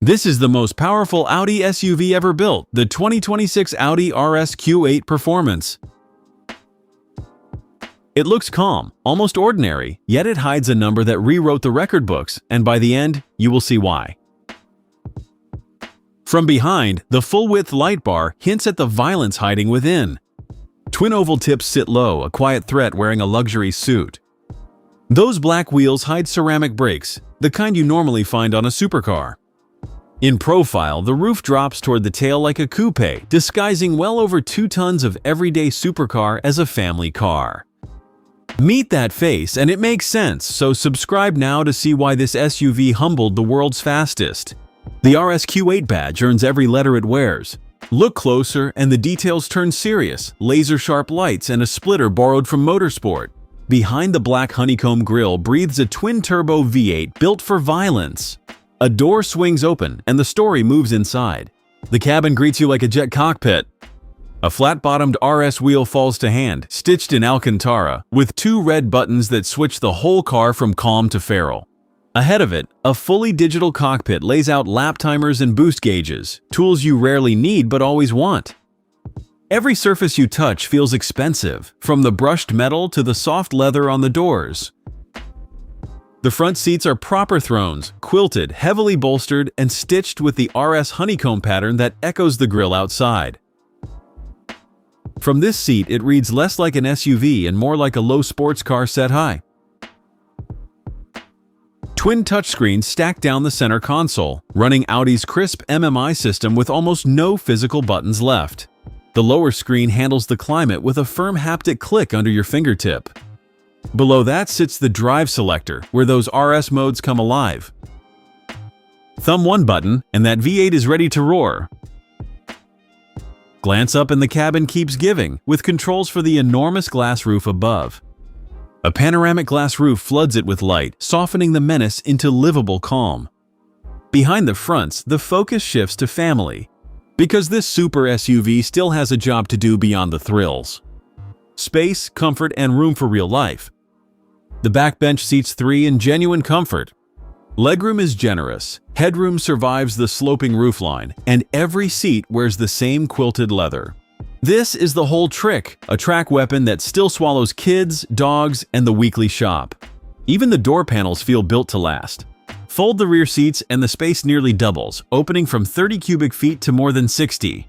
This is the most powerful Audi SUV ever built, the 2026 Audi RS Q8 Performance. It looks calm, almost ordinary, yet it hides a number that rewrote the record books, and by the end, you will see why. From behind, the full-width light bar hints at the violence hiding within. Twin oval tips sit low, a quiet threat wearing a luxury suit. Those black wheels hide ceramic brakes, the kind you normally find on a supercar. In profile, the roof drops toward the tail like a coupe, disguising well over 2 tons of everyday supercar as a family car. Meet that face and it makes sense, so subscribe now to see why this SUV humbled the world's fastest. The RS Q8 badge earns every letter it wears. Look closer and the details turn serious, laser-sharp lights and a splitter borrowed from motorsport. Behind the black honeycomb grille breathes a twin-turbo V8 built for violence. A door swings open and the story moves inside. The cabin greets you like a jet cockpit. A flat-bottomed RS wheel falls to hand, stitched in Alcantara, with 2 red buttons that switch the whole car from calm to feral. Ahead of it, a fully digital cockpit lays out lap timers and boost gauges, tools you rarely need but always want. Every surface you touch feels expensive, from the brushed metal to the soft leather on the doors. The front seats are proper thrones, quilted, heavily bolstered, and stitched with the RS honeycomb pattern that echoes the grille outside. From this seat, it reads less like an SUV and more like a low sports car set high. Twin touchscreens stack down the center console, running Audi's crisp MMI system with almost no physical buttons left. The lower screen handles the climate with a firm haptic click under your fingertip. Below that sits the drive selector, where those RS modes come alive. Thumb one button, and that V8 is ready to roar. Glance up and the cabin keeps giving, with controls for the enormous glass roof above. A panoramic glass roof floods it with light, softening the menace into livable calm. Behind the fronts, the focus shifts to family, because this super SUV still has a job to do beyond the thrills. Space, comfort, and room for real life. The back bench seats 3 in genuine comfort. Legroom is generous, headroom survives the sloping roofline, and every seat wears the same quilted leather. This is the whole trick, a track weapon that still swallows kids, dogs, and the weekly shop. Even the door panels feel built to last. Fold the rear seats and the space nearly doubles, opening from 30 cubic feet to more than 60.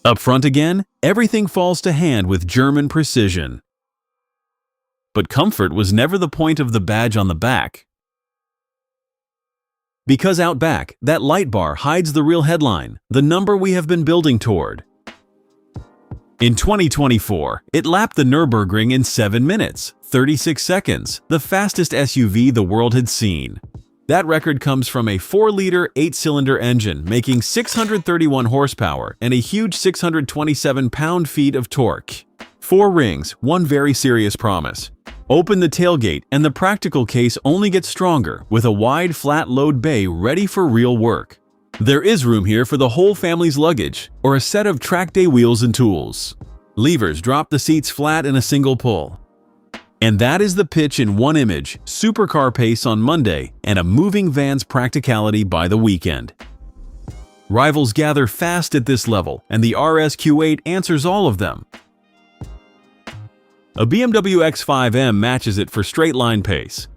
Up front again, everything falls to hand with German precision. But comfort was never the point of the badge on the back. Because out back, that light bar hides the real headline, the number we have been building toward. In 2024, it lapped the Nurburgring in 7 minutes, 36 seconds, the fastest SUV the world had seen. That record comes from a 4-liter, 8-cylinder engine making 631 horsepower and a huge 627 pound-feet of torque. 4 rings, one very serious promise. Open the tailgate and the practical case only gets stronger with a wide, flat load bay ready for real work. There is room here for the whole family's luggage or a set of track day wheels and tools. Levers drop the seats flat in a single pull. And that is the pitch in one image, supercar pace on Monday and a moving van's practicality by the weekend. Rivals gather fast at this level, and the RS Q8 answers all of them. A BMW X5M matches it for straight-line pace.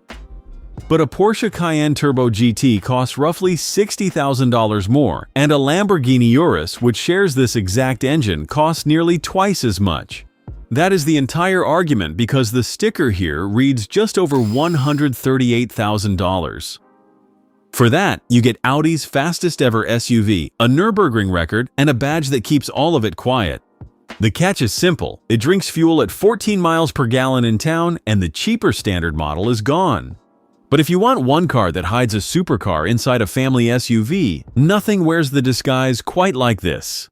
But a Porsche Cayenne Turbo GT costs roughly $60,000 more, and a Lamborghini Urus, which shares this exact engine, costs nearly twice as much. That is the entire argument because the sticker here reads just over $138,000. For that, you get Audi's fastest ever SUV, a Nurburgring record, and a badge that keeps all of it quiet. The catch is simple. It drinks fuel at 14 miles per gallon in town, and the cheaper standard model is gone. But if you want one car that hides a supercar inside a family SUV, nothing wears the disguise quite like this.